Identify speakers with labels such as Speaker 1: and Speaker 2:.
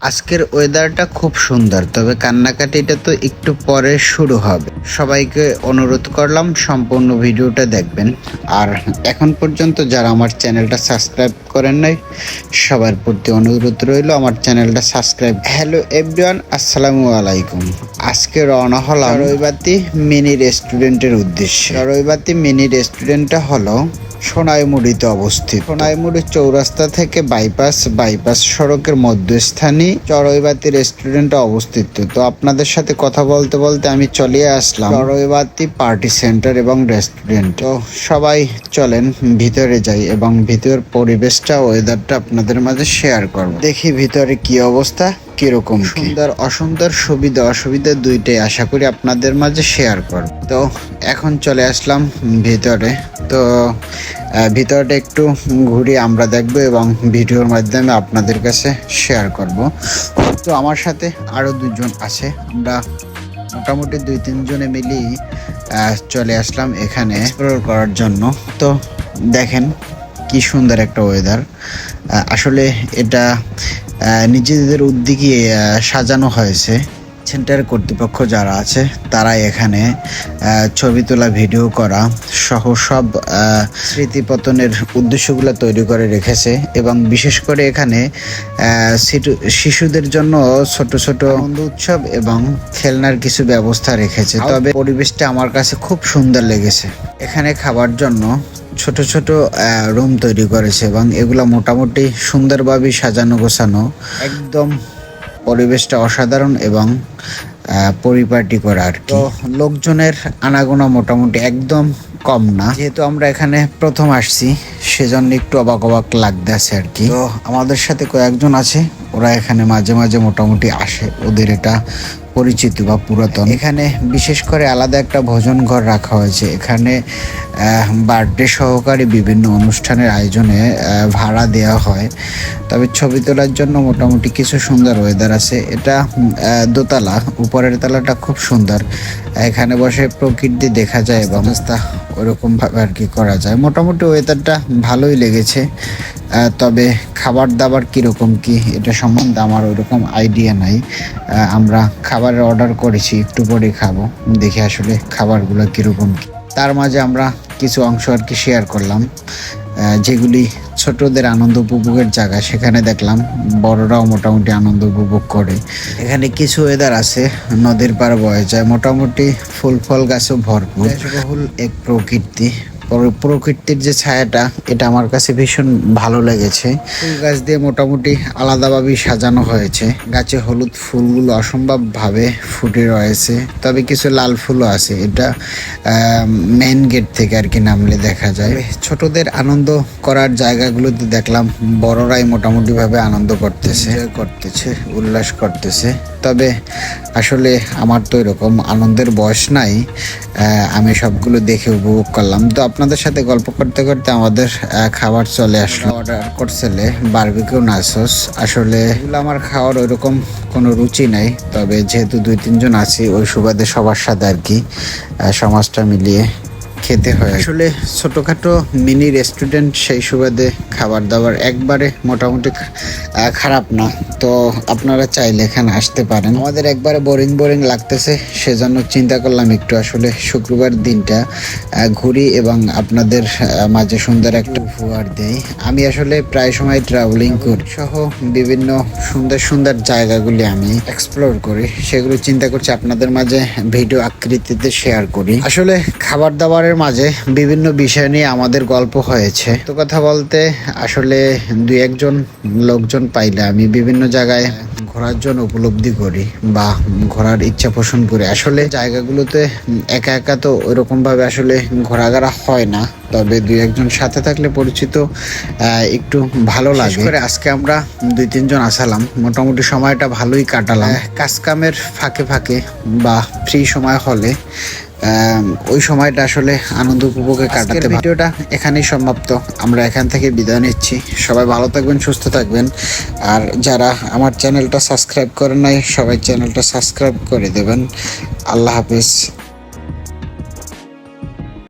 Speaker 1: আজকের ওয়েদারটা খুব সুন্দর, তবে কান্নাকাটিটা তো একটু পরে শুরু হবে। সবাইকে অনুরোধ করলাম সম্পূর্ণ ভিডিওটা দেখবেন। আর এখন পর্যন্ত যারা আমার চ্যানেলটা সাবস্ক্রাইব করেন নাই, সবার প্রতি অনুরোধ রইল আমার চ্যানেলটা সাবস্ক্রাইব। হ্যালো এভরিওয়ান, আসসালামু আলাইকুম। আজকে রওনা হলাম চড়ুইবাতি মিনি রেস্টুরেন্টের উদ্দেশ্যে। চড়ুইবাতি মিনি রেস্টুরেন্টটা হলো সোনাইমুড়িতে অবস্থিত। সোনাইমুড়ি চৌরাস্তা থেকে বাইপাস সড়কের মধ্যস্থানে চড়ুইবাতি রেস্টুরেন্টে অবস্থিত। তো আপনাদের সাথে কথা বলতে বলতে আমি চলে আসলাম চড়ুইবাতি পার্টি সেন্টার এবং রেস্টুরেন্ট। তো সবাই চলেন ভিতরে যাই এবং ভিতরের পরিবেশটা, ওয়েদারটা আপনাদের মাঝে শেয়ার করব। দেখি ভিতরে কি অবস্থা, কিরকম সুন্দর অসুন্দর, সুবিধা অসুবিধা দুইটাই আশা করি আপনাদের মাঝে শেয়ার করব। তো এখন চলে আসলাম ভিতরে। তো ভিতরটা একটু ঘুরে আমরা দেখব এবং ভিডিওর মাধ্যমে আপনাদের কাছে শেয়ার করব। তো আমার সাথে আরো দুজন আছে, আমরা মোটামুটি 2-3 জনে মিলেই চলে আসলাম এখানে এক্সপ্লোর করার জন্য। তো দেখেন কি সুন্দর একটা ওয়েদার। আসলে এটা নিজেদের উদ্যোগে সাজানো হয়েছে। সেন্টার কর্তৃপক্ষ যারা আছে তারা এখানে ছবি তোলা, ভিডিও করা সহ সব স্মৃতিপতনের উদ্দেশ্যগুলো তৈরি করে রেখেছে এবং বিশেষ করে এখানে শিশুদের জন্য ছোট ছোট আনন্দ উৎসব এবং খেলনার কিছু ব্যবস্থা রেখেছে। তবে পরিবেশটা আমার কাছে খুব সুন্দর লেগেছে। এখানে খাবার জন্য ছোট ছোট রুম তৈরি করেছে এবং এগুলো মোটামুটি সুন্দরভাবে সাজানো গোছানো, একদম পরিবেশটা অসাধারণ এবং পরিপাটি করা আর কি। তো লোকজনের আনাগোনা মোটামুটি একদম কম না, যেহেতু আমরা এখানে প্রথম আসছি সেজন্য একটু অবাক লাগতেছে আর কি। তো আমাদের সাথে কয়েকজন আছে, ওরা এখানে মাঝে মাঝে মোটামুটি আসে, ওদের এটা পরিচিত বা পুরাতন। এখানে বিশেষ করে আলাদা একটা ভোজন ঘর রাখা হয়েছে। এখানে বার্থডে সহকারে বিভিন্ন অনুষ্ঠানের আয়োজনে ভাড়া দেওয়া হয়। তবে ছবি তোলার জন্য মোটামুটি কিছু সুন্দর ওয়েদার আছে। এটা দোতলা, উপরের তলাটা খুব সুন্দর। এখানে বসে প্রকৃতি দেখা যায় এবং রাস্তা ওইরকম ভাবে আর কি করা যায়। মোটামুটি ওয়েদারটা ভালোই লেগেছে। তবে খাবার দাবার কীরকম কি এটা সম্বন্ধে আমার ওইরকম আইডিয়া নাই। আমরা খাবারের অর্ডার করেছি, একটু পরে খাবো, দেখি আসলে খাবারগুলো কীরকম কি। তার মাঝে আমরা কিছু অংশ আর কি শেয়ার করলাম, যেগুলি ছোটদের আনন্দ উপভোগের জায়গা। সেখানে দেখলাম বড়রাও মোটামুটি আনন্দ উপভোগ করে। এখানে কিছু ওয়েদার আছে, নদীর পাড় বয়ে যায়, মোটামুটি ফুল ফল গাছও ভরপুর, বহুল এক প্রকৃতি। প্রকৃতির যে ছায়াটা, এটা আমার কাছে ভীষণ ভালো লেগেছে। ফুল গাছ দিয়ে মোটামুটি আলাদাভাবে সাজানো হয়েছে। গাছে হলুদ ফুলগুলো অসম্ভব ভাবে ফুটে রয়েছে, তবে কিছু লাল ফুলও আছে। এটা মেইন গেট থেকে আর কি নামলে দেখা যায়। ছোটদের আনন্দ করার জায়গাগুলোতে দেখলাম বড়রাই মোটামুটি ভাবে আনন্দ করতেছে, উল্লাস করতেছে। তবে আসলে আমার তো এরকম আনন্দের বয়স নাই, আমি সবগুলো দেখে উপভোগ করলাম। তো আপনাদের সাথে গল্প করতে করতে আমাদের খাবার চলে আসলো। অর্ডার করছিলে বারবিকিউ নাচোস। আসলে এগুলো আমার খাওয়ার ওইরকম কোনো রুচি নাই, তবে যেহেতু 2-3 জন আছি ওই সুবাদে সবার সাথে আর কি সমাজটা মিলিয়ে খেতে হয়। আসলে ছোটোখাটো মিনি রেস্টুরেন্ট, সেই সুবাদে খাবার দাবার একবারে মোটামুটি খারাপ না। তো আপনারা চাইলে এখানে আসতে পারেন। আমাদের একবারে বোরিং লাগতেছে, সেজন্য চিন্তা করলাম একটু আসলে শুক্রবার দিনটা ঘুরি এবং আপনাদের মাঝে সুন্দর একটা উপহার দেই। আমি আসলে প্রায় সময় ট্রাভেলিং করি সহ বিভিন্ন সুন্দর জায়গাগুলি আমি এক্সপ্লোর করি, সেগুলো চিন্তা করছি আপনাদের মাঝে ভিডিও আকৃতিতে শেয়ার করি। আসলে খাবার দাবারের মাঝে বিভিন্ন বিষয় নিয়ে আমাদের গল্প হয়েছে। তো কথা বলতে আসলে 2-1 লোকজন পাইলে আমি বিভিন্ন জায়গায় ঘোরার জন্য উপলব্ধি করি বা ঘোরার ইচ্ছা পোষণ করি। আসলে জায়গাগুলোতে একা একা তো ওইরকম ভাবে আসলে ঘোরাঘোরা হয় না, তবে 2-1 সাথে থাকলে পরিচিত একটু ভালো লাগে। আজকে আমরা 2-3 জন আসালাম, মোটামুটি সময়টা ভালোই কাটালাম। কাজ কামের ফাঁকে বা ফ্রি সময় হলে ওই সময়টা আসলে আনন্দ উপভোগে কাটাতে। ভিডিওটা এখানেই সমাপ্ত, আমরা এখান থেকে বিদায় নিচ্ছি। সবাই ভালো থাকবেন, সুস্থ থাকবেন। আর যারা আমার চ্যানেলটা সাবস্ক্রাইব করেন নাই, সবাই চ্যানেলটা সাবস্ক্রাইব করে দেবেন। আল্লাহ হাফিজ।